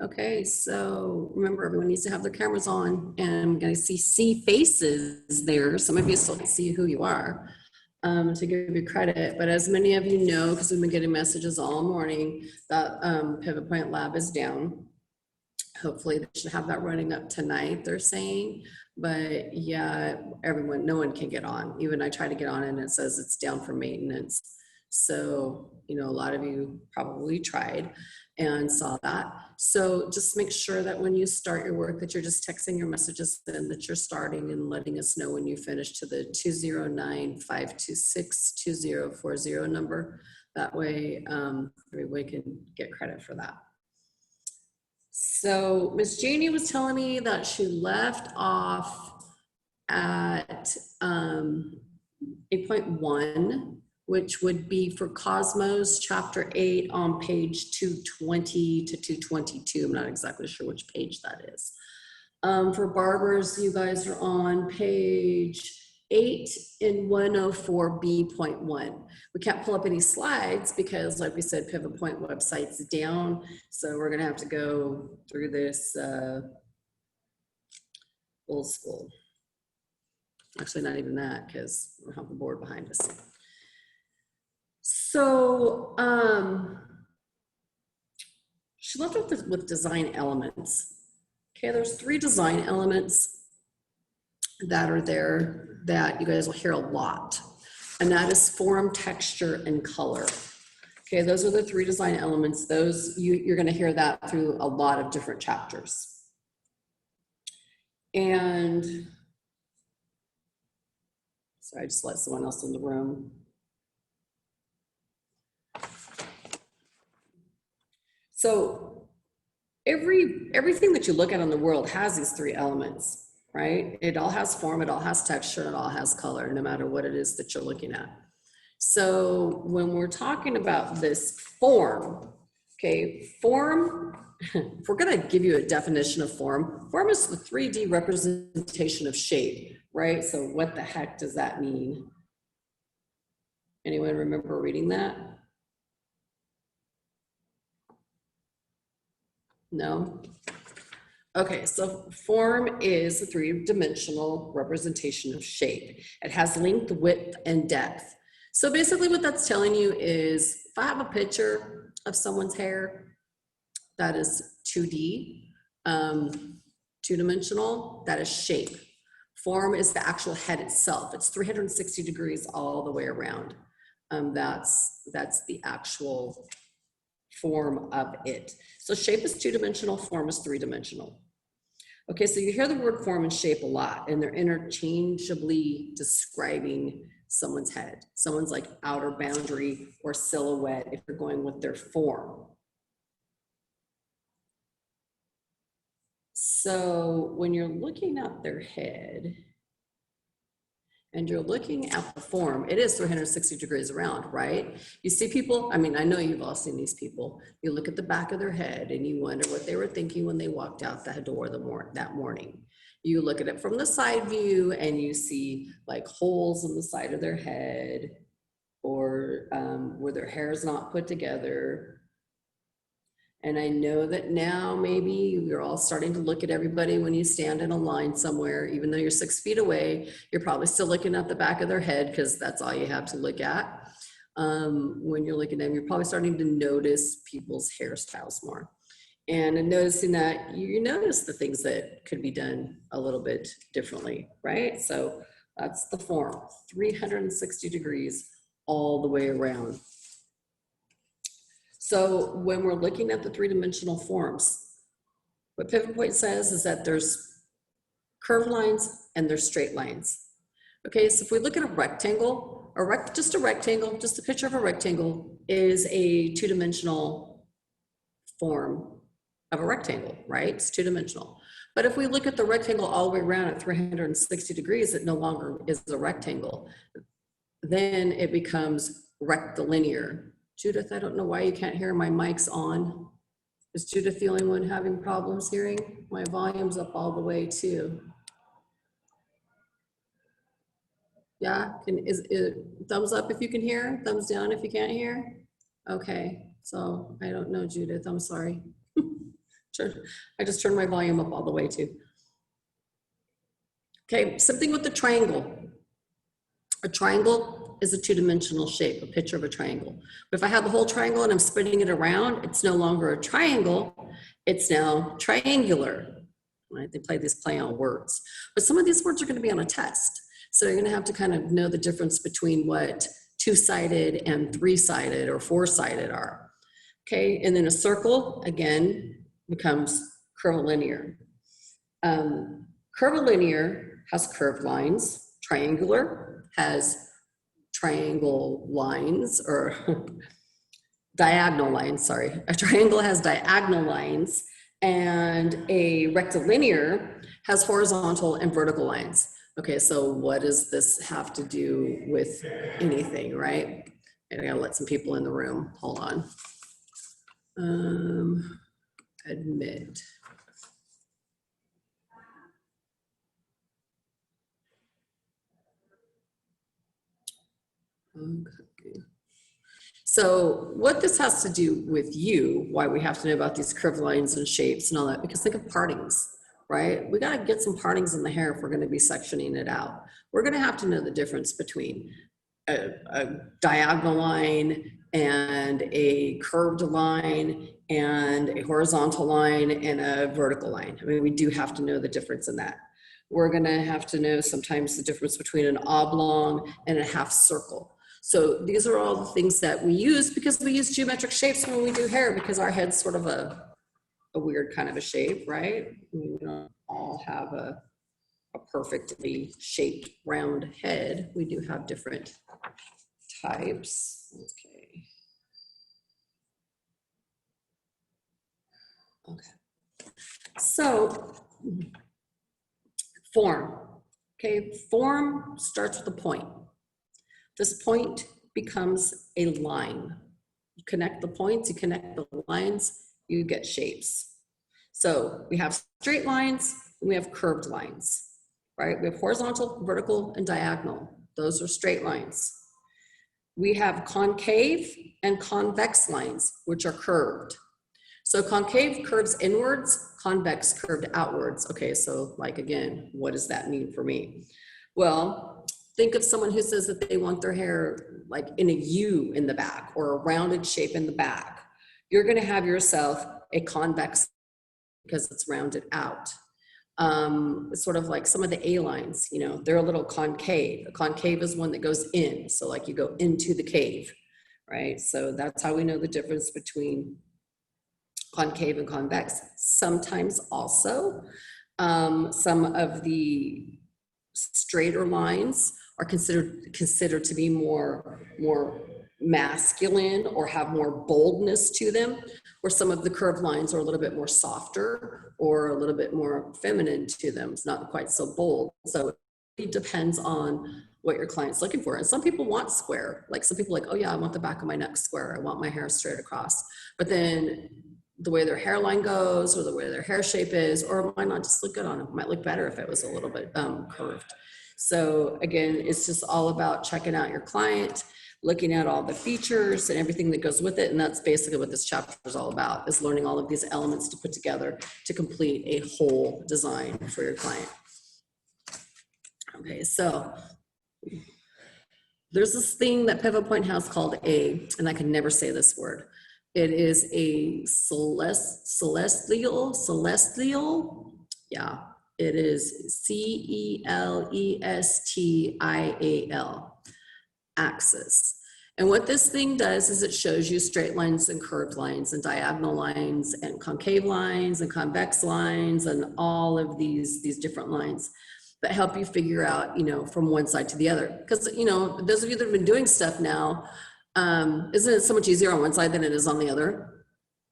Okay, so remember, everyone needs to have their cameras on, and I'm gonna see faces there. Some of you still can see who you are, to give you credit. But as many of you know, because we've been getting messages all morning, that Pivot Point Lab is down. Hopefully they should have that running up tonight, they're saying. But yeah, no one can get on. Even I try to get on and it says it's down for maintenance. So, you know, a lot of you probably tried and saw that. So just make sure that when you start your work that you're just texting your messages in that you're starting and letting us know when you finish to the 209-526-2040 number. That way everybody can get credit for that. So Miss Janie was telling me that she left off at 8.1, which would be for Cosmos chapter 8 on page 220 to 222. I'm not exactly sure which page that is. For Barbers, you guys are on page 8 in 104B.1. We can't pull up any slides because, like we said, Pivot Point website's down. So we're gonna have to go through this old school. Actually, not even that, because we have the board behind us. So she left off with design elements. Okay, there's 3 design elements that are there that you guys will hear a lot. And that is form, texture, and color. Okay, those are the 3 design elements. Those, you're gonna hear that through a lot of different chapters. And, sorry, I just let someone else in the room. So everything that you look at in the world has these 3 elements, right? It all has form, it all has texture, it all has color, no matter what it is that you're looking at. So when we're talking about this form, okay, form, if we're gonna give you a definition of form is the 3D representation of shape, right? So what the heck does that mean? Anyone remember reading that? No? Okay, so form is a 3-dimensional representation of shape. It has length, width, and depth. So basically what that's telling you is if I have a picture of someone's hair, that is 2D, 2-dimensional, that is shape. Form is the actual head itself. It's 360 degrees all the way around. That's the actual form of it. So shape is 2-dimensional, form is 3-dimensional. Okay, so you hear the word form and shape a lot, and they're interchangeably describing someone's head. Someone's like outer boundary or silhouette if you're going with their form. So when you're looking at their head, and you're looking at the form, it is 360 degrees around, right? You see people, I mean, I know you've all seen these people. You look at the back of their head and you wonder what they were thinking when they walked out that door that morning. You look at it from the side view and you see like holes in the side of their head or where their hair is not put together. And I know that now maybe you're all starting to look at everybody when you stand in a line somewhere, even though you're 6 feet away, you're probably still looking at the back of their head because that's all you have to look at. When you're looking at them, you're probably starting to notice people's hairstyles more. And in noticing that, you notice the things that could be done a little bit differently, right? So that's the form, 360 degrees all the way around. So when we're looking at the 3-dimensional forms, what Pivot Point says is that there's curved lines and there's straight lines. Okay, so if we look at a rectangle, just a picture of a rectangle is a 2-dimensional form of a rectangle, right? It's 2-dimensional. But if we look at the rectangle all the way around at 360 degrees, it no longer is a rectangle. Then it becomes rectilinear. Judith, I don't know why you can't hear, my mic's on. Is Judith the only one having problems hearing? My volume's up all the way too. Yeah, is thumbs up if you can hear, thumbs down if you can't hear? Okay, so I don't know, Judith, I'm sorry. Sure. I just turned my volume up all the way too. Okay, something with the triangle. A triangle is a two-dimensional shape, a picture of a triangle. But if I have the whole triangle and I'm spinning it around, it's no longer a triangle, it's now triangular. Right? They play on words. But some of these words are going to be on a test. So you're going to have to kind of know the difference between what two-sided and three-sided or four-sided are. Okay, and then a circle, again, becomes curvilinear. Curvilinear has curved lines. Triangular has triangle lines, or diagonal lines, sorry. A triangle has diagonal lines, and a rectilinear has horizontal and vertical lines. Okay, so what does this have to do with anything, right? And I gotta let some people in the room, hold on. Admit. Okay. So what this has to do with you, why we have to know about these curved lines and shapes and all that, because think of partings, right? We got to get some partings in the hair if we're going to be sectioning it out. We're going to have to know the difference between a diagonal line and a curved line and a horizontal line and a vertical line. I mean, we do have to know the difference in that. We're going to have to know sometimes the difference between an oblong and a half circle. So these are all the things that we use because we use geometric shapes when we do hair, because our head's sort of a weird kind of a shape, right? We don't all have a perfectly shaped round head. We do have different types. Okay. Okay. So form. Okay, form starts with a point. This point becomes a line. You connect the points, you connect the lines, you get shapes. So we have straight lines, and we have curved lines, right? We have horizontal, vertical, and diagonal. Those are straight lines. We have concave and convex lines, which are curved. So concave curves inwards, convex curved outwards. Okay, so like again, what does that mean for me? Well, think of someone who says that they want their hair like in a U in the back or a rounded shape in the back. You're going to have yourself a convex because it's rounded out. Sort of like some of the A lines, you know, they're a little concave. A concave is one that goes in. So like you go into the cave, right? So that's how we know the difference between concave and convex. Sometimes also, some of the straighter lines are considered to be more masculine or have more boldness to them, where some of the curved lines are a little bit more softer or a little bit more feminine to them. It's not quite so bold. So it depends on what your client's looking for. And some people want square. Like some people like, oh yeah, I want the back of my neck square. I want my hair straight across. But then the way their hairline goes or the way their hair shape is, or it might not just look good on them. It might look better if it was a little bit curved. So again, it's just all about checking out your client, looking at all the features and everything that goes with it. And that's basically what this chapter is all about, is learning all of these elements to put together to complete a whole design for your client. Okay, so there's this thing that Pivot Point has called and I can never say this word. It is a celestial, yeah. It is CELESTIAL, axis. And what this thing does is it shows you straight lines and curved lines and diagonal lines and concave lines and convex lines and all of these different lines that help you figure out, you know, from one side to the other. Because, you know, those of you that have been doing stuff now, isn't it so much easier on one side than it is on the other?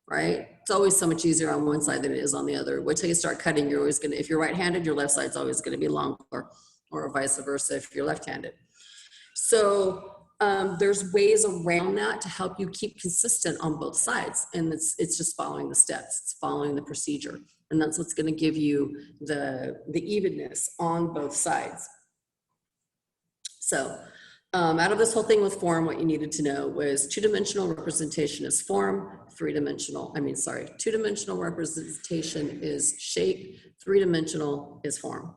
Right? It's always so much easier on one side than it is on the other. Wait till you start cutting, you're always gonna, if you're right-handed, your left side's always gonna be longer, or vice versa if you're left-handed. So there's ways around that to help you keep consistent on both sides. And it's just following the steps, it's following the procedure. And that's what's gonna give you the evenness on both sides. So Out of this whole thing with form, what you needed to know was two-dimensional representation is form, two-dimensional representation is shape, three-dimensional is form.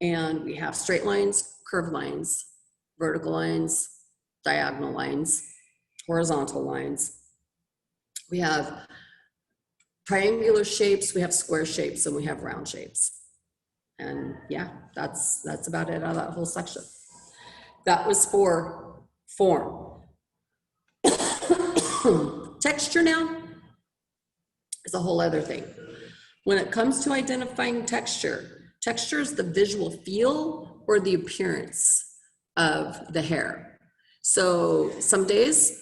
And we have straight lines, curved lines, vertical lines, diagonal lines, horizontal lines. We have triangular shapes, we have square shapes, and we have round shapes. And yeah, that's about it out of that whole section. That was for form. Texture now is a whole other thing. When it comes to identifying texture, texture is the visual feel or the appearance of the hair. So some days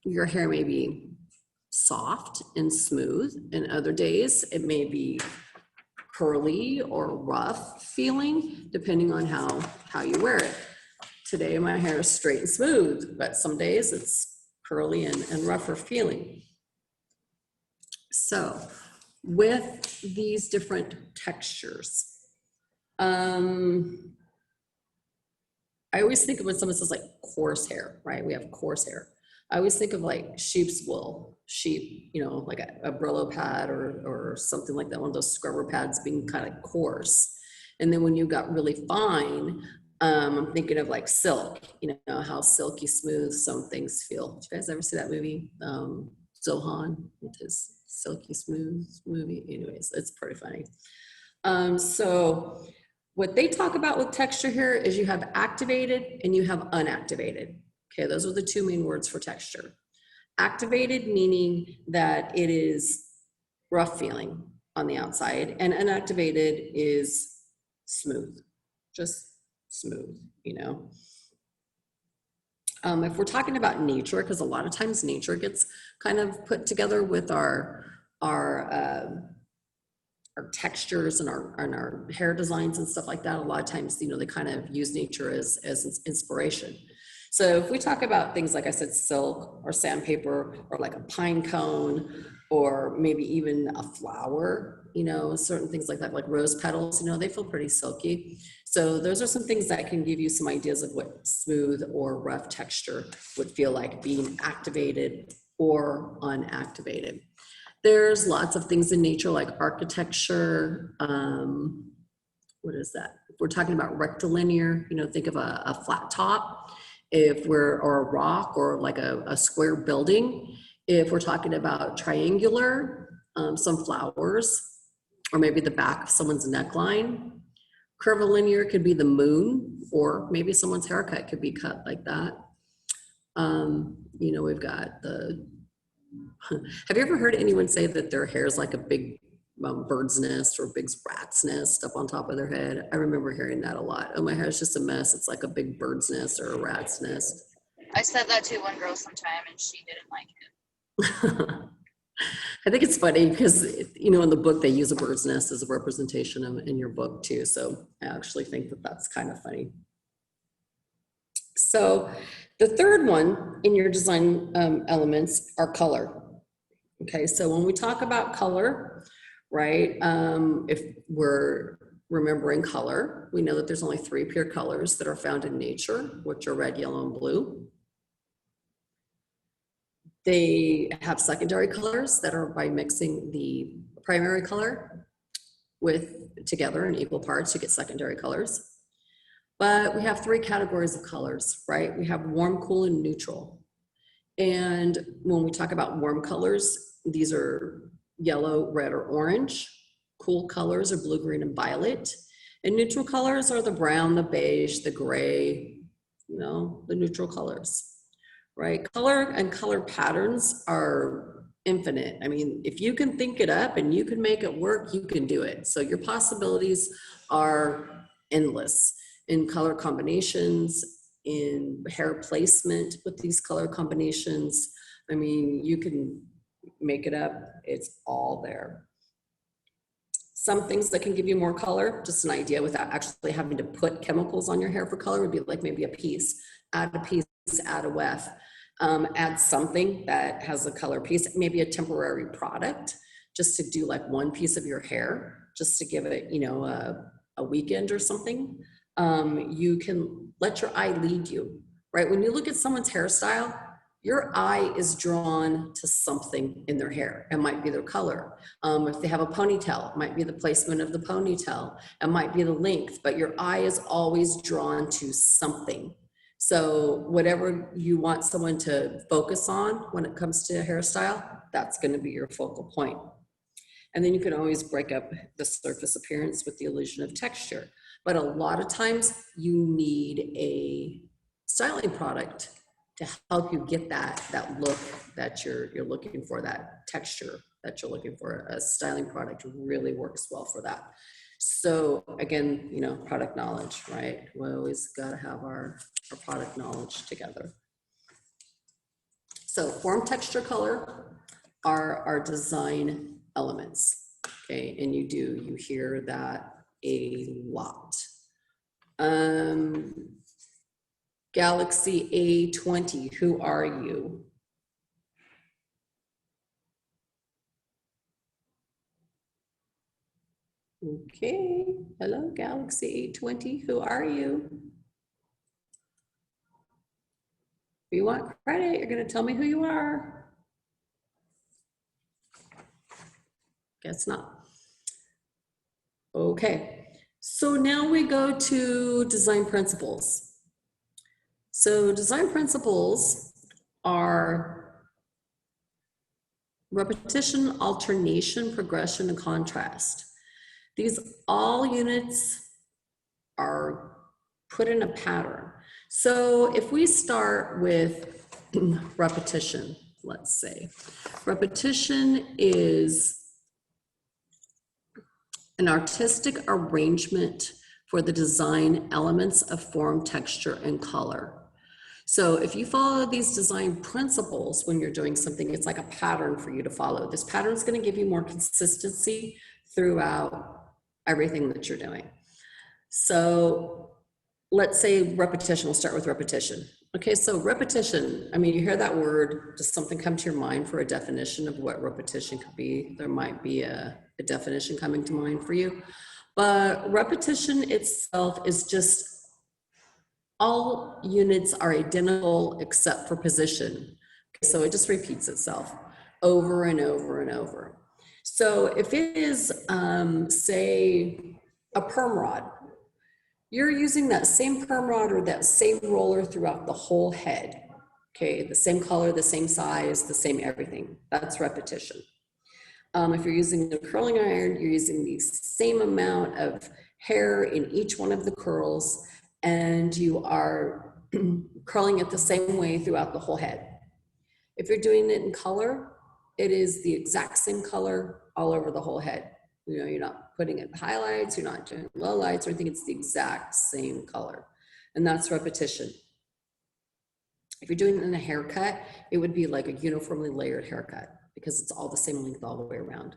your hair may be soft and smooth, and other days it may be curly or rough feeling, depending on how you wear it. Today my hair is straight and smooth, but some days it's curly and rougher feeling. So with these different textures, I always think of when someone says like coarse hair, right? We have coarse hair. I always think of like sheep's wool, sheep, you know, like a Brillo pad or something like that, one of those scrubber pads being kind of coarse. And then when you got really fine, I'm thinking of like silk, you know, how silky smooth some things feel. Did you guys ever see that movie? Zohan with his silky smooth movie. Anyways, it's pretty funny. So what they talk about with texture here is you have activated and you have unactivated. Okay, those are the two main words for texture. Activated meaning that it is rough feeling on the outside, and unactivated is smooth, just smooth, you know. If we're talking about nature, because a lot of times nature gets kind of put together with our textures and our hair designs and stuff like that, a lot of times, you know, they kind of use nature as inspiration. So if we talk about things like I said, silk or sandpaper or like a pine cone or maybe even a flower, you know, certain things like that, like rose petals, you know, they feel pretty silky. So those are some things that can give you some ideas of what smooth or rough texture would feel like being activated or unactivated. There's lots of things in nature like architecture. What is that? If we're talking about rectilinear, you know, think of a flat top. Or a rock or like a square building. If we're talking about triangular, some flowers, or maybe the back of someone's neckline. Curvilinear could be the moon, or maybe someone's haircut could be cut like that. You know, we've got have you ever heard anyone say that their hair is like a big bird's nest or a big rat's nest up on top of their head? I remember hearing that a lot. Oh, my hair is just a mess. It's like a big bird's nest or a rat's nest. I said that to one girl sometime and she didn't like it. I think it's funny because, you know, in the book, they use a bird's nest as a representation in your book too. So I actually think that that's kind of funny. So the third one in your design elements are color. Okay, so when we talk about color, right, if we're remembering color, we know that there's only 3 pure colors that are found in nature, which are red, yellow, and blue. They have secondary colors that are by mixing the primary color together in equal parts, you get secondary colors. But we have 3 categories of colors, right? We have warm, cool, and neutral. And when we talk about warm colors, these are yellow, red, or orange. Cool colors are blue, green, and violet. And neutral colors are the brown, the beige, the gray, you know, the neutral colors, right? Color and color patterns are infinite. I mean, if you can think it up and you can make it work, you can do it. So your possibilities are endless in color combinations, in hair placement with these color combinations. I mean, you can make it up, it's all there. Some things that can give you more color, just an idea without actually having to put chemicals on your hair for color would be like maybe a piece, add a weft, add something that has a color piece, maybe a temporary product, just to do like one piece of your hair, just to give it, you know, a weekend or something. You can let your eye lead you, right? When you look at someone's hairstyle, your eye is drawn to something in their hair. It might be their color. If they have a ponytail, it might be the placement of the ponytail. It might be the length, but your eye is always drawn to something. So whatever you want someone to focus on when it comes to hairstyle, that's going to be your focal point. And then you can always break up the surface appearance with the illusion of texture. But a lot of times you need a styling product to help you get that look that you're looking for, that texture that you're looking for. A styling product really works well for that. So again, you know, product knowledge, right? We always got to have our product knowledge together. So form, texture, color are our design elements, okay? And you hear that a lot. Galaxy A20, who are you? Okay, hello, Galaxy A20, who are you? If you want credit, you're gonna tell me who you are. Guess not. Okay, so now we go to design principles. So design principles are repetition, alternation, progression, and contrast. These all units are put in a pattern. So if we start with repetition, let's say, repetition is an artistic arrangement for the design elements of form, texture, and color. So if you follow these design principles when you're doing something, it's like a pattern for you to follow. This pattern is going to give you more consistency throughout everything that you're doing. So let's say repetition, we'll start with repetition. Okay, so repetition, I mean, you hear that word, does something come to your mind for a definition of what repetition could be? There might be a definition coming to mind for you. But repetition itself is just all units are identical except for position. Okay, so it just repeats itself over and over and over. So if it is, say, a perm rod, you're using that same perm rod or that same roller throughout the whole head. Okay, the same color, the same size, the same everything. That's repetition. If you're using a curling iron, you're using the same amount of hair in each one of the curls, and you are curling it the same way throughout the whole head. If you're doing it in color, it is the exact same color all over the whole head. You know, you're not putting in highlights, you're not doing lowlights or anything, it's the exact same color. And that's repetition. If you're doing it in a haircut, it would be like a uniformly layered haircut because it's all the same length all the way around.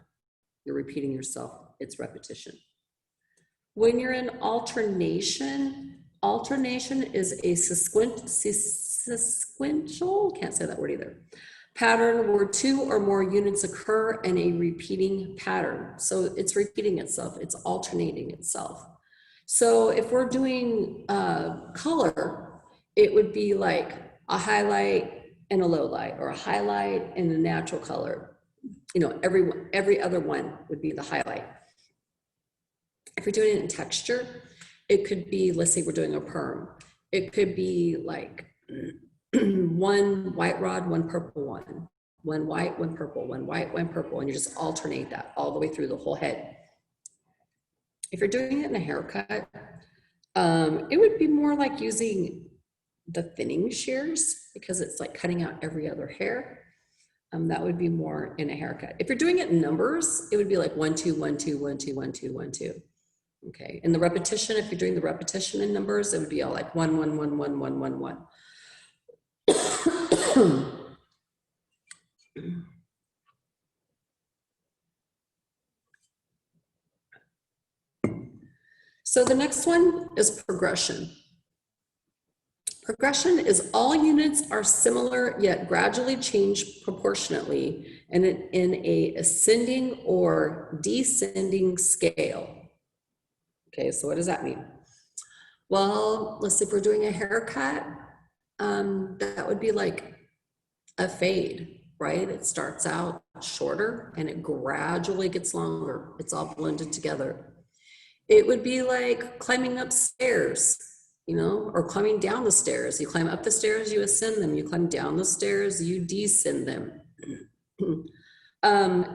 You're repeating yourself, it's repetition. When you're in alternation, alternation is a sequential, can't say that word either, pattern where two or more units occur in a repeating pattern. So it's repeating itself, it's alternating itself. So if we're doing color, it would be like a highlight and a low light, or a highlight and a natural color. You know, every other one would be the highlight. If you're doing it in texture, it could be, let's say we're doing a perm. It could be like one white rod, one purple one, one white, one purple, one white, one purple, and you just alternate that all the way through the whole head. If you're doing it in a haircut, it would be more like using the thinning shears because it's like cutting out every other hair. That would be more in a haircut. If you're doing it in numbers, it would be like 1, 2, 1, 2, 1, 2, 1, 2, 1, 2. Okay, and the repetition, if you're doing the repetition in numbers, it would be all like 1, 1, 1, 1, 1, 1, 1. So the next one is progression. Progression is all units are similar yet gradually change proportionately and in a ascending or descending scale. Okay, so what does that mean? Well, let's say if we're doing a haircut, that would be like a fade, right? It starts out shorter and it gradually gets longer. It's all blended together. It would be like climbing upstairs, or climbing down the stairs. You climb up the stairs, you ascend them. You climb down the stairs, you descend them.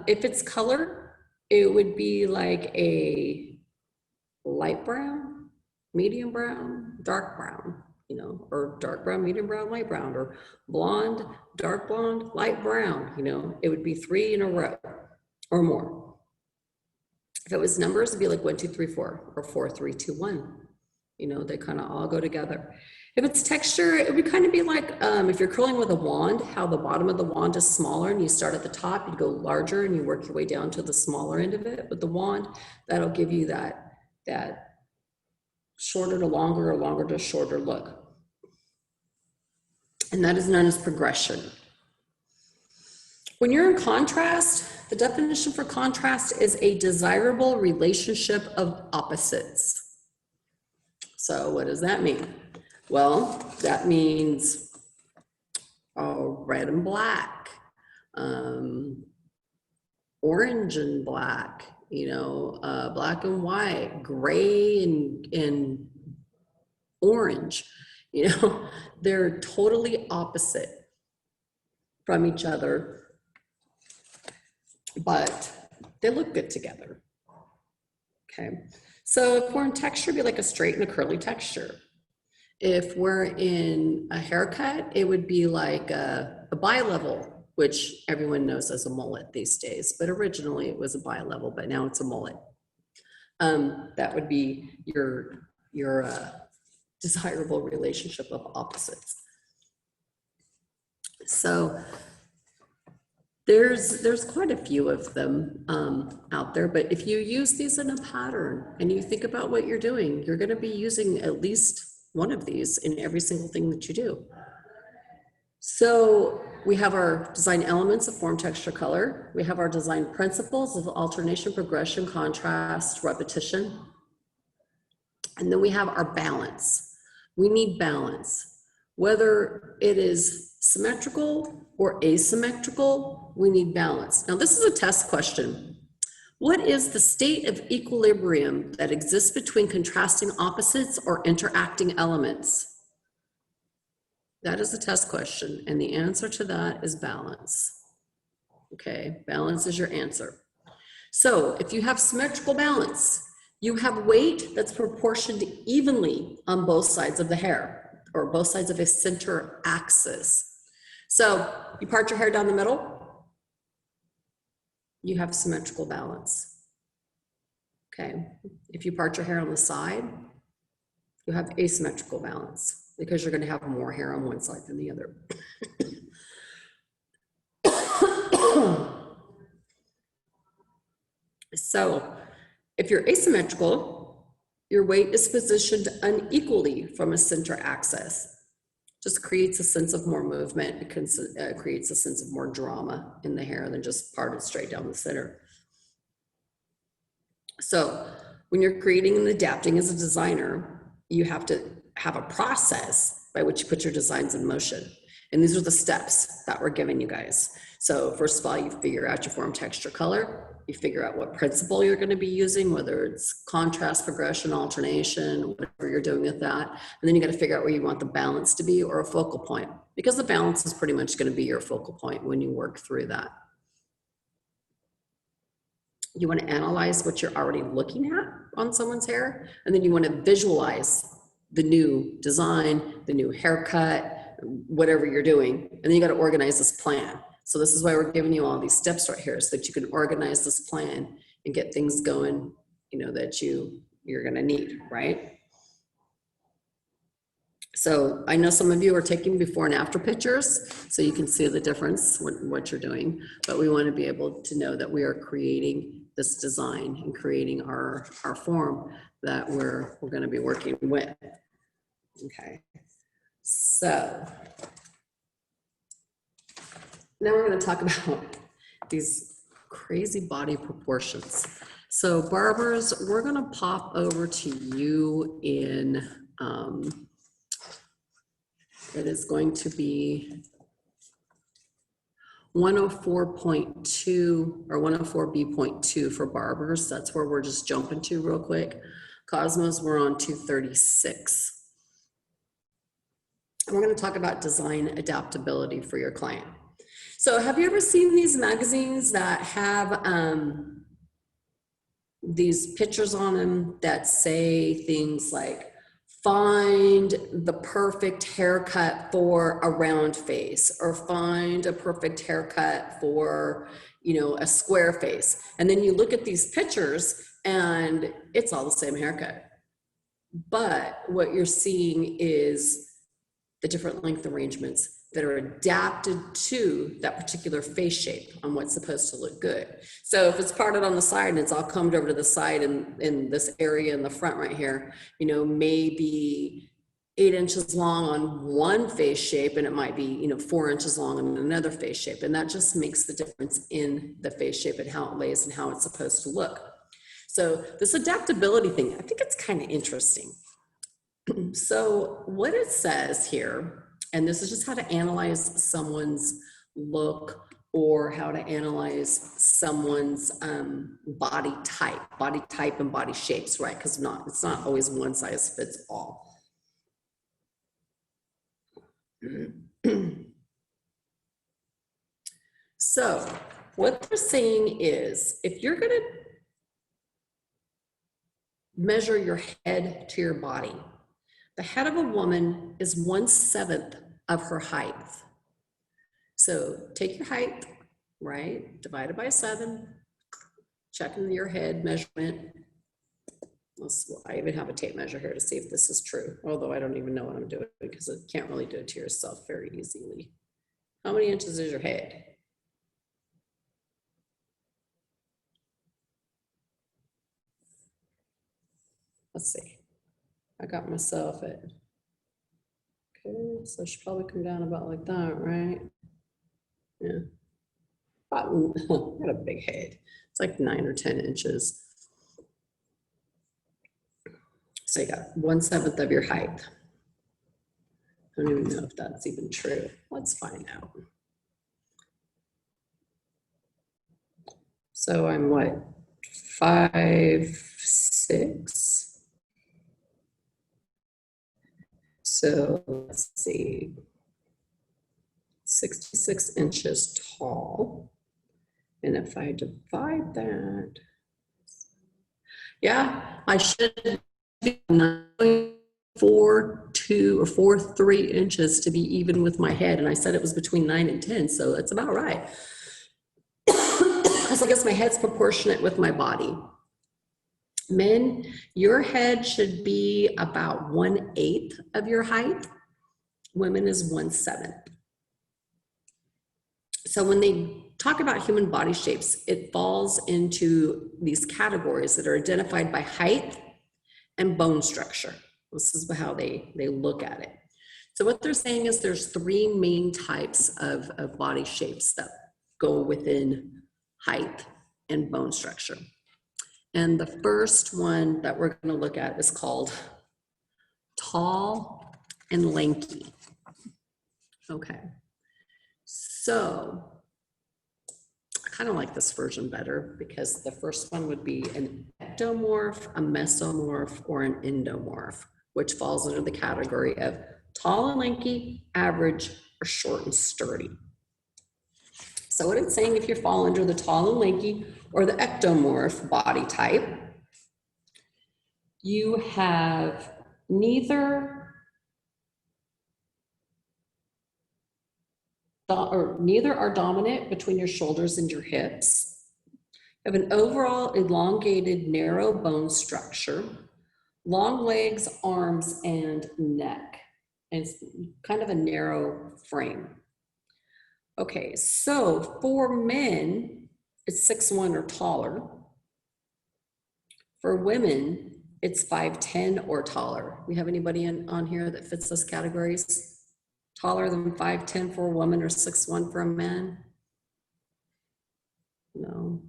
If it's color, it would be like a light brown, medium brown, dark brown, or dark brown, medium brown, light brown, or blonde, dark blonde, light brown, it would be 3 in a row or more. If it was numbers, it'd be like 1, 2, 3, 4, or 4, 3, 2, 1. They kind of all go together. If it's texture, it would kind of be like if you're curling with a wand, how the bottom of the wand is smaller and you start at the top, you go larger and you work your way down to the smaller end of it with the wand. That'll give you that shorter to longer or longer to shorter look. And that is known as progression. When you're in contrast, the definition for contrast is a desirable relationship of opposites. So what does that mean? Well, that means red and black, orange and black, black and white, gray and orange, they're totally opposite from each other, but they look good together. Okay, so if we're in texture, it'd be like a straight and a curly texture. If we're in a haircut, it would be like a bi-level, which everyone knows as a mullet these days, but originally it was a bi-level, but now it's a mullet. That would be your desirable relationship of opposites. So there's quite a few of them out there, but if you use these in a pattern and you think about what you're doing, you're going to be using at least one of these in every single thing that you do. So we have our design elements of form, texture, color. We have our design principles of alternation, progression, contrast, repetition. And then we have our balance. We need balance. Whether it is symmetrical or asymmetrical, we need balance. Now, this is a test question. What is the state of equilibrium that exists between contrasting opposites or interacting elements? That is a test question, and the answer to that is balance. Okay, balance is your answer. So if you have symmetrical balance, you have weight that's proportioned evenly on both sides of the hair, or both sides of a center axis. So you part your hair down the middle, you have symmetrical balance. Okay, if you part your hair on the side, you have asymmetrical balance because you're going to have more hair on one side than the other. So if you're asymmetrical, your weight is positioned unequally from a center axis. Just creates a sense of more movement. It creates a sense of more drama in the hair than just parted straight down the center. So when you're creating and adapting as a designer, you have to have a process by which you put your designs in motion. And these are the steps that we're giving you guys. So first of all, you figure out your form, texture, color. You figure out what principle you're going to be using, whether it's contrast, progression, alternation, whatever you're doing with that. And then you got to figure out where you want the balance to be or a focal point, because the balance is pretty much going to be your focal point when you work through that. You want to analyze what you're already looking at on someone's hair, and then you want to visualize the new design, the new haircut, whatever you're doing, and then you got to organize this plan. So this is why we're giving you all these steps right here, so that you can organize this plan and get things going, that you're going to need, right? So I know some of you are taking before and after pictures, so you can see the difference, what you're doing, but we want to be able to know that we are creating this design and creating our form that we're going to be working with. Okay, so now we're going to talk about these crazy body proportions. So barbers, we're going to pop over to you in It is going to be 104.2 or 104B.2 for barbers. That's where we're just jumping to real quick. Cosmos, we're on 236. And we're going to talk about design adaptability for your client. So have you ever seen these magazines that have these pictures on them that say things like, find the perfect haircut for a round face, or find a perfect haircut for, you know, a square face. And then you look at these pictures and it's all the same haircut. But what you're seeing is the different length arrangements that are adapted to that particular face shape on what's supposed to look good. So if it's parted on the side and it's all combed over to the side and in this area in the front right here, you know, maybe 8 inches long on one face shape, and it might be, you know, 4 inches long on another face shape. And that just makes the difference in the face shape and how it lays and how it's supposed to look. So this adaptability thing, I think it's kind of interesting. So what it says here, and this is just how to analyze someone's look or how to analyze someone's body type and body shapes, right? Because it's not always one size fits all. So what they're saying is, if you're gonna measure your head to your body, the head of a woman is 1/7 of her height. So take your height, right, divided by 7, checking your head measurement. I even have a tape measure here to see if this is true, although I don't even know what I'm doing because I can't really do it to yourself very easily. How many inches is your head? Let's see. I got myself at, okay, so I should probably come down about like that, right? Yeah. Got a big head. It's like 9 or 10 inches. So you got 1/7 of your height. I don't even know if that's even true. Let's find out. So I'm what, 5'6". So let's see, 66 inches tall. And if I divide that, yeah, I should be 9.42 or 4.3 inches to be even with my head. And I said it was between 9 and 10, so that's about right. So I guess my head's proportionate with my body. Men, your head should be about 1/8 of your height. Women is 1/7. So when they talk about human body shapes, it falls into these categories that are identified by height and bone structure. This is how they look at it. So what they're saying is there's 3 main types of body shapes that go within height and bone structure. And the first one that we're going to look at is called tall and lanky. Okay. So I kind of like this version better because the first one would be an ectomorph, a mesomorph, or an endomorph, which falls under the category of tall and lanky, average, or short and sturdy. So what it's saying, if you fall under the tall and lanky or the ectomorph body type, you have neither are dominant between your shoulders and your hips. You have an overall elongated, narrow bone structure, long legs, arms, and neck. And it's kind of a narrow frame. Okay, so for men, it's 6'1" or taller. For women, it's 5'10" or taller. We have anybody on here that fits those categories? Taller than 5'10" for a woman or 6'1" for a man? No.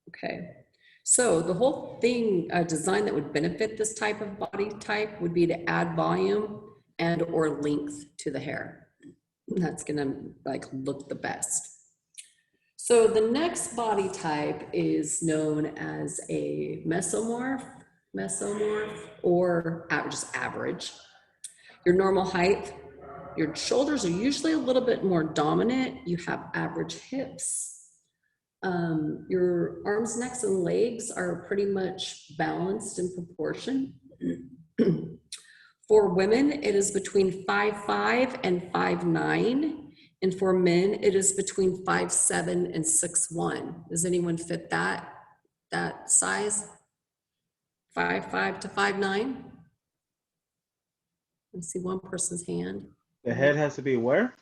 Okay. So the whole thing, a design that would benefit this type of body type would be to add volume and or length to the hair. That's gonna like look the best. So the next body type is known as a mesomorph, or just average. Your normal height, your shoulders are usually a little bit more dominant. You have average hips. Your arms, necks, and legs are pretty much balanced in proportion. For women, it is between 5'5" and 5'9". And for men, it is between 5'7" and 6'1". Does anyone fit that size? 5'5" to 5'9"? I see one person's hand. The head has to be where?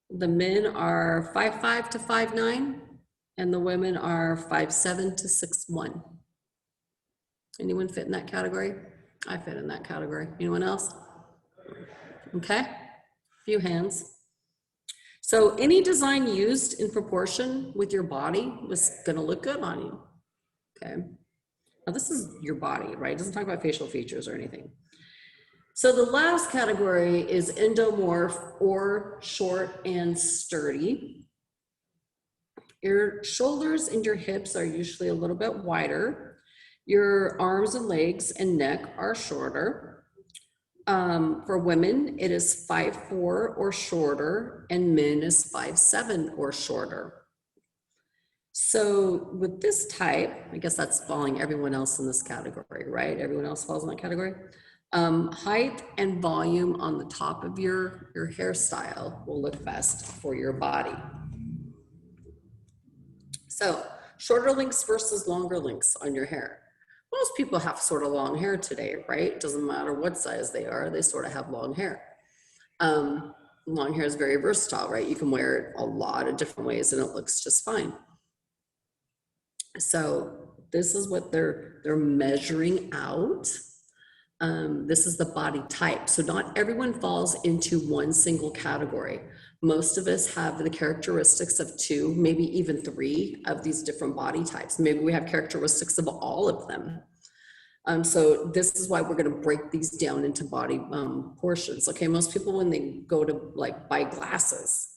The men are 5'5" to 5'9", and the women are 5'7" to 6'1". Anyone fit in that category? I fit in that category. Anyone else? Okay, few hands. So any design used in proportion with your body was gonna look good on you, okay? Now this is your body, right? It doesn't talk about facial features or anything. So the last category is endomorph, or short and sturdy. Your shoulders and your hips are usually a little bit wider. Your arms and legs and neck are shorter. For women, it is 5'4" or shorter, and men is 5'7" or shorter. So with this type, I guess that's falling everyone else in this category, right? Everyone else falls in that category. Height and volume on the top of your hairstyle will look best for your body. So shorter lengths versus longer lengths on your hair. Most people have sort of long hair today, right? Doesn't matter what size they are, they sort of have long hair. Long hair is very versatile, right? You can wear it a lot of different ways and it looks just fine. So this is what they're measuring out. This is the body type. So not everyone falls into one single category. Most of us have the characteristics of 2, maybe even 3 of these different body types. Maybe we have characteristics of all of them. So this is why we're gonna break these down into body portions. Okay, most people when they go to like buy glasses,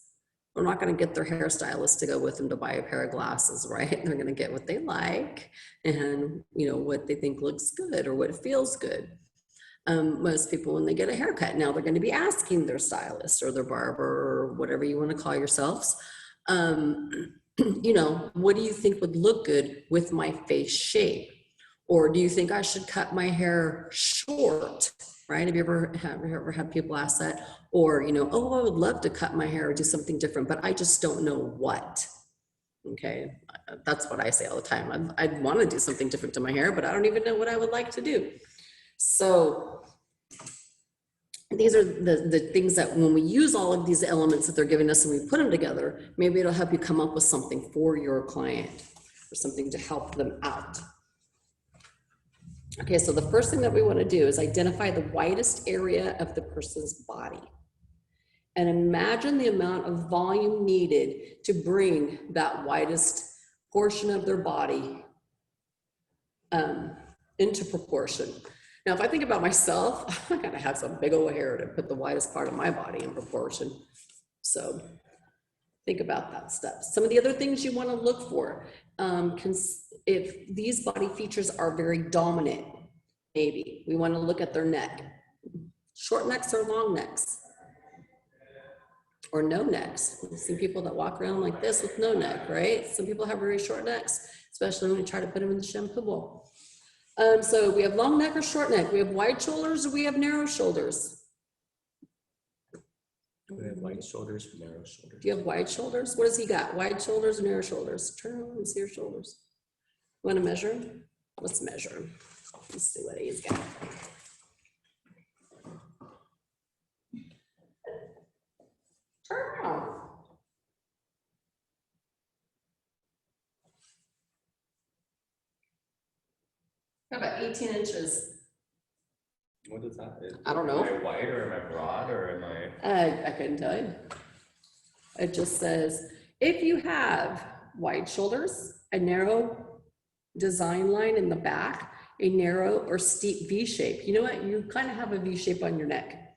they're not gonna get their hairstylist to go with them to buy a pair of glasses, right? They're gonna get what they like and what they think looks good or what feels good. Most people, when they get a haircut, now they're going to be asking their stylist or their barber or whatever you want to call yourselves, what do you think would look good with my face shape? Or do you think I should cut my hair short, right? Have you ever had people ask that? Or, oh, I would love to cut my hair or do something different, but I just don't know what. Okay, that's what I say all the time. I'd want to do something different to my hair, but I don't even know what I would like to do. So these are the things that when we use all of these elements that they're giving us and we put them together, maybe it'll help you come up with something for your client or something to help them out. Okay, so the first thing that we want to do is identify the widest area of the person's body and imagine the amount of volume needed to bring that widest portion of their body into proportion. Now, if I think about myself, I gotta have some big old hair to put the widest part of my body in proportion. So think about that stuff. Some of the other things you wanna look for, if these body features are very dominant, maybe we wanna look at their neck. Short necks or long necks? Or no necks. I've seen people that walk around like this with no neck, right? Some people have very short necks, especially when we try to put them in the shampoo bowl. So we have long neck or short neck. We have wide shoulders or we have narrow shoulders. We have wide shoulders, narrow shoulders. Do you have wide shoulders? What does he got? Wide shoulders or narrow shoulders? Turn around and see your shoulders. Want to measure him? Let's measure him. Let's see what he's got. Turn around. About 18 inches. What is that? I don't know. Am I wide or am I broad or am I? I couldn't tell you. It just says, if you have wide shoulders, a narrow design line in the back, a narrow or steep V shape. You know what? You kind of have a V shape on your neck.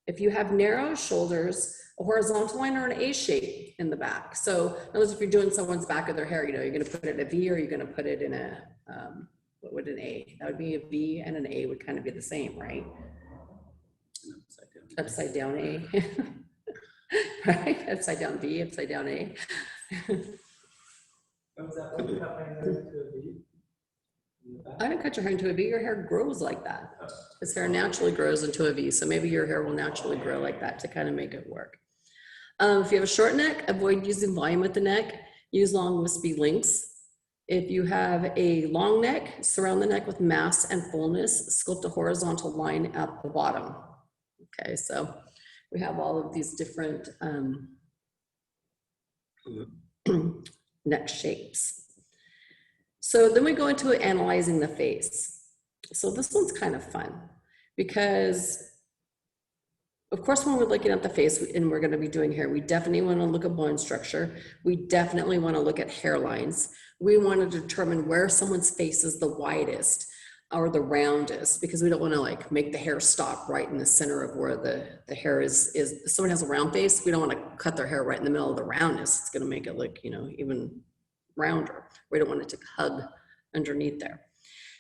If you have narrow shoulders, a horizontal line or an A shape in the back. So in other words, if you're doing someone's back of their hair, you're gonna put it in a V or you're gonna put it in a, what would an A? That would be a V and an A would kind of be the same, right? Upside down A. Right? Upside down V, upside down A. I didn't cut your hair into a V. Your hair grows like that. His hair naturally grows into a V. So maybe your hair will naturally grow like that to kind of make it work. If you have a short neck, avoid using volume with the neck. Use long wispy links. If you have a long neck, surround the neck with mass and fullness. Sculpt a horizontal line at the bottom. Okay, so we have all of these different neck shapes. So then we go into analyzing the face. So this one's kind of fun because, of course, when we're looking at the face and we're going to be doing hair, we definitely want to look at bone structure. We definitely want to look at hairlines. We want to determine where someone's face is the widest or the roundest, because we don't want to like make the hair stop right in the center of where the hair is. If someone has a round face, we don't want to cut their hair right in the middle of the roundness. It's going to make it look, you know, even rounder. We don't want it to hug underneath there.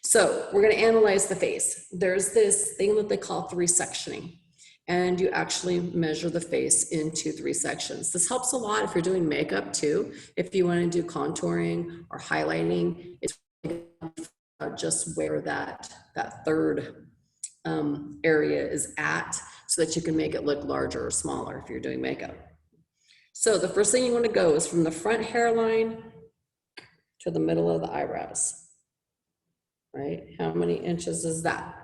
So we're going to analyze the face. There's this thing that they call 3-sectioning, and you actually measure the face into 3 sections. This helps a lot if you're doing makeup too. If you want to do contouring or highlighting, it's just where that third area is at, so that you can make it look larger or smaller if you're doing makeup. So the first thing you want to go is from the front hairline to the middle of the eyebrows, right? How many inches is that?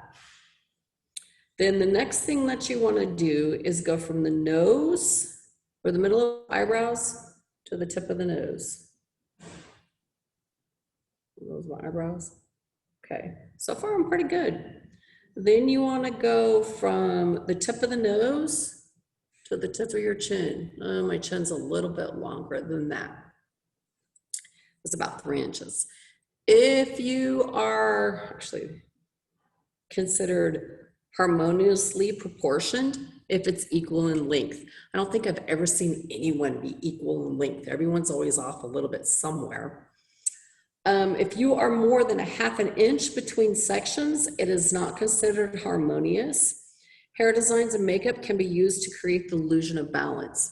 Then the next thing that you want to do is go from the nose or the middle of the eyebrows to the tip of the nose. Those are my eyebrows. Okay, so far I'm pretty good. Then you want to go from the tip of the nose to the tip of your chin. My chin's a little bit longer than that. It's about 3 inches. If you are actually considered harmoniously proportioned, if it's equal in length. I don't think I've ever seen anyone be equal in length. Everyone's always off a little bit somewhere. If you are more than 1/2 inch between sections, it is not considered harmonious. Hair designs and makeup can be used to create the illusion of balance.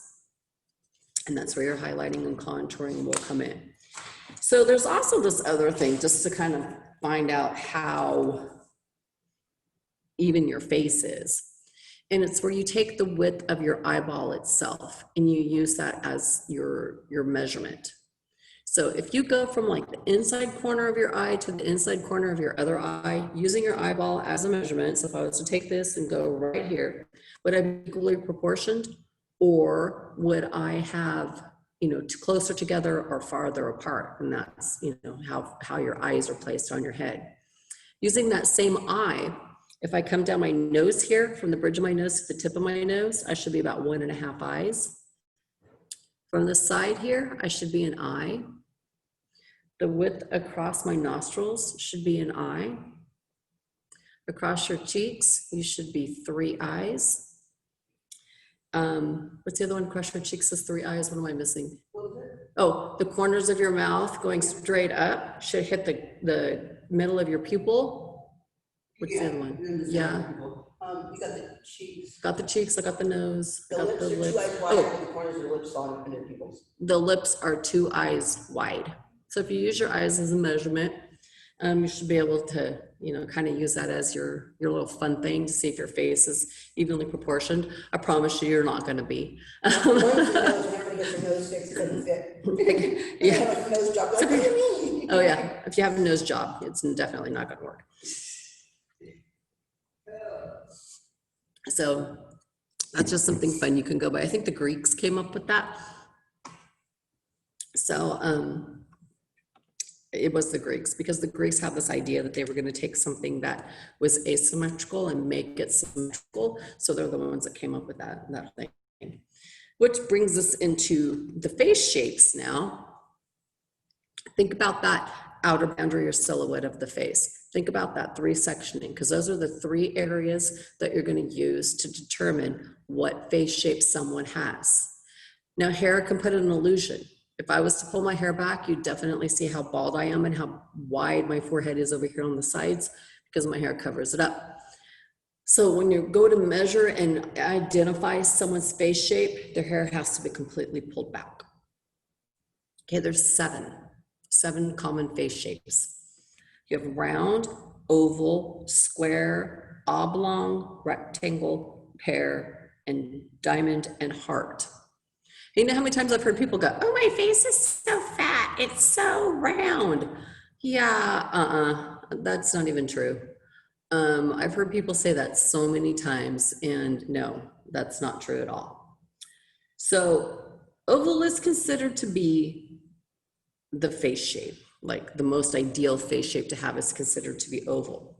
And that's where your highlighting and contouring will come in. So there's also this other thing, just to kind of find out how even your face is. And it's where you take the width of your eyeball itself and you use that as your measurement. So if you go from like the inside corner of your eye to the inside corner of your other eye, using your eyeball as a measurement, so if I was to take this and go right here, would I be equally proportioned, or would I have, you know, closer together or farther apart? And that's, you know, how your eyes are placed on your head. Using that same eye, if I come down my nose here, from the bridge of my nose to the tip of my nose, I should be about 1.5 eyes. From the side here, I should be an eye. The width across my nostrils should be an eye. Across your cheeks, you should be 3 eyes. What's the other one? Across your cheeks is 3 eyes. What am I missing? Oh, the corners of your mouth going straight up should hit the middle of your pupil. What's the other one? Yeah. You got the cheeks. Got the cheeks, I got the nose, I got the lips. The lips are 2 eyes wide, and the corners of the lips on and their pupils. The lips are 2 eyes wide. So if you use your eyes as a measurement, you should be able to, you know, kind of use that as your little fun thing to see if your face is evenly proportioned. I promise you, you're not going to be. Nose, whenever you get your nose fixed, it doesn't fit. Yeah. Have a nose job, like, what do you mean? Oh yeah. If you have a nose job, it's definitely not going to work. So that's just something fun you can go by. I think the Greeks came up with that. So it was the Greeks, because the Greeks have this idea that they were going to take something that was asymmetrical and make it symmetrical. So they're the ones that came up with that thing. Which brings us into the face shapes now. Think about that outer boundary or silhouette of the face. Think about that 3 sectioning, because those are the 3 areas that you're going to use to determine what face shape someone has. Now, hair can put an illusion. If I was to pull my hair back, you'd definitely see how bald I am and how wide my forehead is over here on the sides, because my hair covers it up. So when you go to measure and identify someone's face shape, their hair has to be completely pulled back. Okay, there's 7 common face shapes. You have round, oval, square, oblong, rectangle, pear, and diamond and heart. You know how many times I've heard people go, oh, my face is so fat, it's so round. Yeah, that's not even true. I've heard people say that so many times, and no, that's not true at all. So oval is considered to be the face shape, like the most ideal face shape to have is considered to be oval.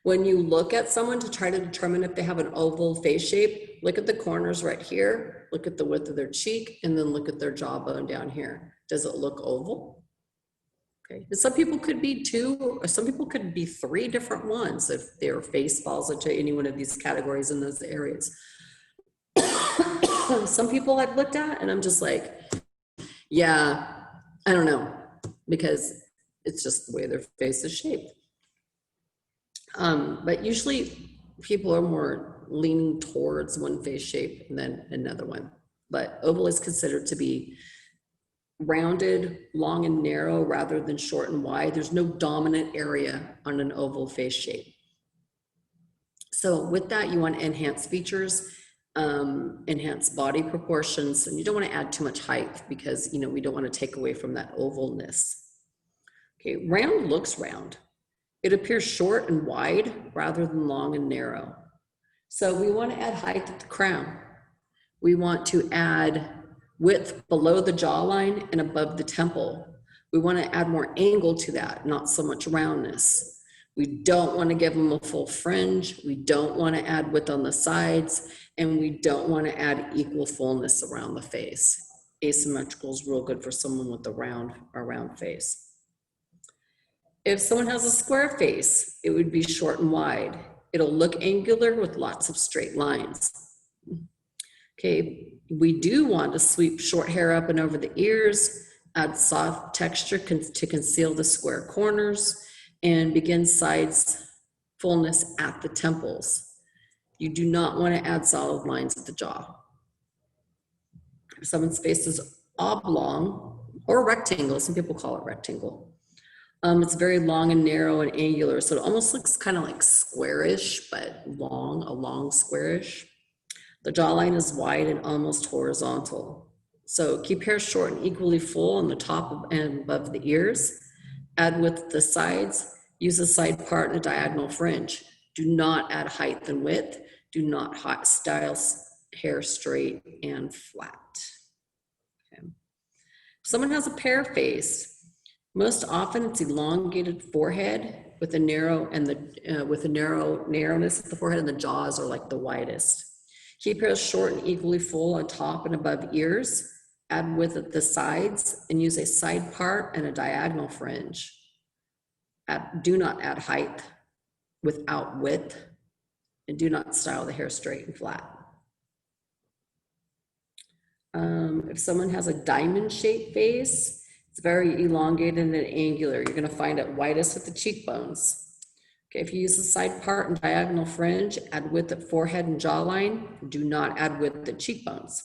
When you look at someone to try to determine if they have an oval face shape, look at the corners right here, look at the width of their cheek, and then look at their jawbone down here. Does it look oval? Okay. Some people could be 2, or some people could be 3 different ones if their face falls into any one of these categories in those areas. Some people I've looked at and I'm just like, yeah, I don't know, because it's just the way their face is shaped. But usually people are more leaning towards one face shape than another one. But oval is considered to be rounded, long and narrow rather than short and wide. There's no dominant area on an oval face shape. So with that, you want to enhance features, enhance body proportions, and you don't want to add too much height because, you know, we don't want to take away from that ovalness. Okay, round looks round. It appears short and wide rather than long and narrow. So we want to add height at the crown. We want to add width below the jawline and above the temple. We want to add more angle to that, not so much roundness. We don't want to give them a full fringe. We don't want to add width on the sides, and we don't want to add equal fullness around the face. Asymmetrical is real good for someone with a round face. If someone has a square face, it would be short and wide. It'll look angular with lots of straight lines. Okay, we do want to sweep short hair up and over the ears, add soft texture to conceal the square corners, and begin sides fullness at the temples. You do not want to add solid lines at the jaw. If someone's face is oblong or rectangle, some people call it rectangle. It's very long and narrow and angular, so it almost looks kind of like squarish, but long, a long squarish. The jawline is wide and almost horizontal. So keep hair short and equally full on the top and above the ears. Add width the sides. Use a side part and a diagonal fringe. Do not add height and width. Do not style hair straight and flat. Okay. If someone has a pear face, most often it's elongated forehead with a narrow and narrowness at the forehead, and the jaws are like the widest. Keep hair short and equally full on top and above ears. Add width at the sides and use a side part and a diagonal fringe. Do not add height without width, and do not style the hair straight and flat. If someone has a diamond-shaped face, it's very elongated and angular. You're going to find it widest at the cheekbones. Okay, if you use a side part and diagonal fringe, add width at forehead and jawline. Do not add width at cheekbones.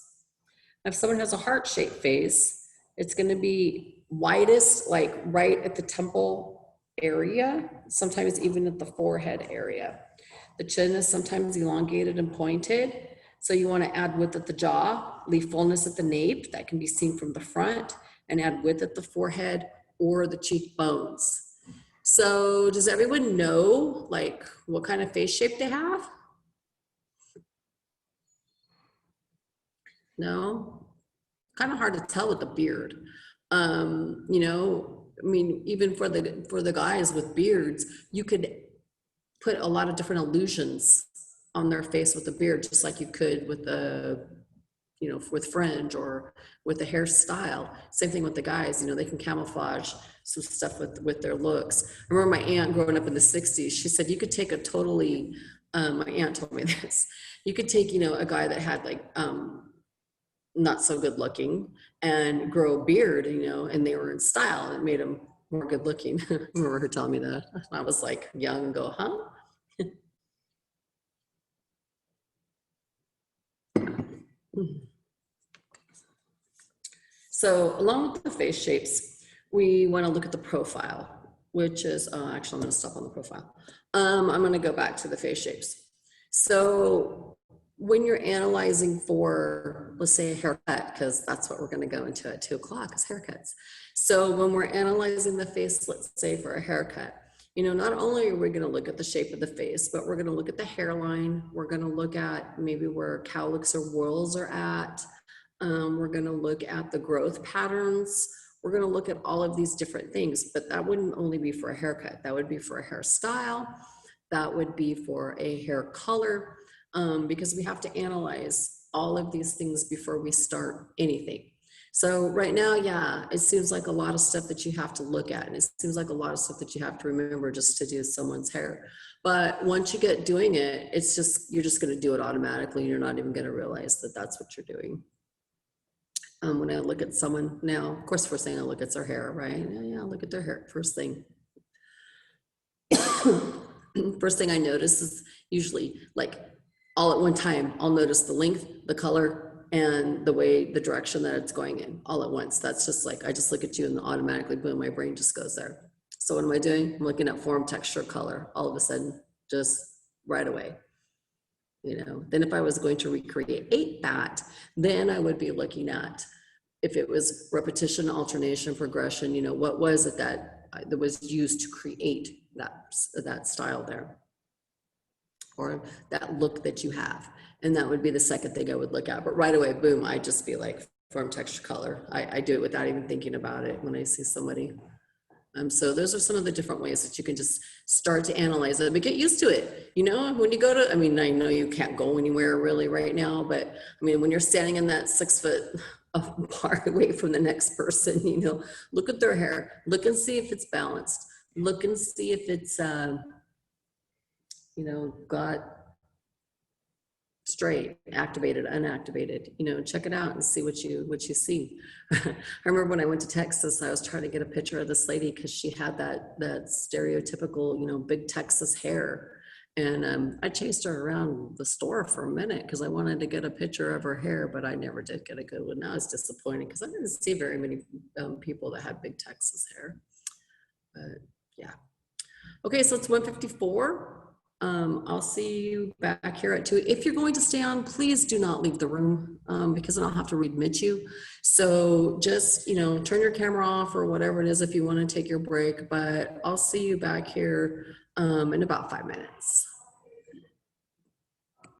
If someone has a heart-shaped face, it's going to be widest, like right at the temple area, sometimes even at the forehead area. The chin is sometimes elongated and pointed, so you want to add width at the jaw, leave fullness at the nape, that can be seen from the front, and add width at the forehead or the cheekbones. So does everyone know like what kind of face shape they have? No? Kind of hard to tell with the beard. You know, I mean, even for the guys with beards, you could put a lot of different illusions on their face with a beard, just like you could with the, you know, with fringe or with the hairstyle. Same thing with the guys, you know, they can camouflage some stuff with their looks. I remember my aunt growing up in the 60s, she said you could take a totally, my aunt told me this, you could take, you know, a guy that had like, not so good looking and grow a beard, you know, and they were in style. It made them more good looking. I remember her telling me that. I was like young and go, huh? So along with the face shapes, we want to look at the profile, which is, actually, I'm going to stop on the profile. I'm going to go back to the face shapes. So when you're analyzing for, let's say, a haircut, because that's what we're going to go into at 2 o'clock is haircuts. So when we're analyzing the face, let's say for a haircut, you know, not only are we going to look at the shape of the face, but we're going to look at the hairline. We're going to look at maybe where cowlicks or whorls are at. We're going to look at the growth patterns. We're going to look at all of these different things, but that wouldn't only be for a haircut. That would be for a hairstyle. That would be for a hair color, because we have to analyze all of these things before we start anything. So right now, yeah, it seems like a lot of stuff that you have to look at, and it seems like a lot of stuff that you have to remember just to do someone's hair. But once you get doing it, it's just, you're just going to do it automatically. And you're not even going to realize that that's what you're doing. When I look at someone now, of course, first thing I look at their hair, right? Yeah, look at their hair, first thing. First thing I notice is usually like all at one time, I'll notice the length, the color, and the way, the direction that it's going in all at once. That's just like, I just look at you and automatically, boom, my brain just goes there. So what am I doing? I'm looking at form, texture, color, all of a sudden, just right away. You know, then if I was going to recreate that, then I would be looking at if it was repetition, alternation, progression, you know, what was it that was used to create that style there, or that look that you have. And that would be the second thing I would look at. But right away, boom, I'd just be like form, texture, color. I do it without even thinking about it when I see somebody. So those are some of the different ways that you can just start to analyze it, but get used to it. You know, when you go to, I mean, I know you can't go anywhere really right now, but I mean, when you're standing in that 6 foot apart away from the next person, you know, look at their hair, look and see if it's balanced, look and see if it's, you know, got straight, activated, unactivated, you know, check it out and see what you see. I remember when I went to Texas, I was trying to get a picture of this lady because she had that stereotypical, you know, big Texas hair. And I chased her around the store for a minute because I wanted to get a picture of her hair, but I never did get a good one. Now it's disappointing because I didn't see very many people that had big Texas hair. But yeah. Okay, so it's 1:54. I'll see you back here at 2. If you're going to stay on, please do not leave the room because then I'll have to readmit you. So just, you know, turn your camera off or whatever it is if you want to take your break, but I'll see you back here in about 5 minutes.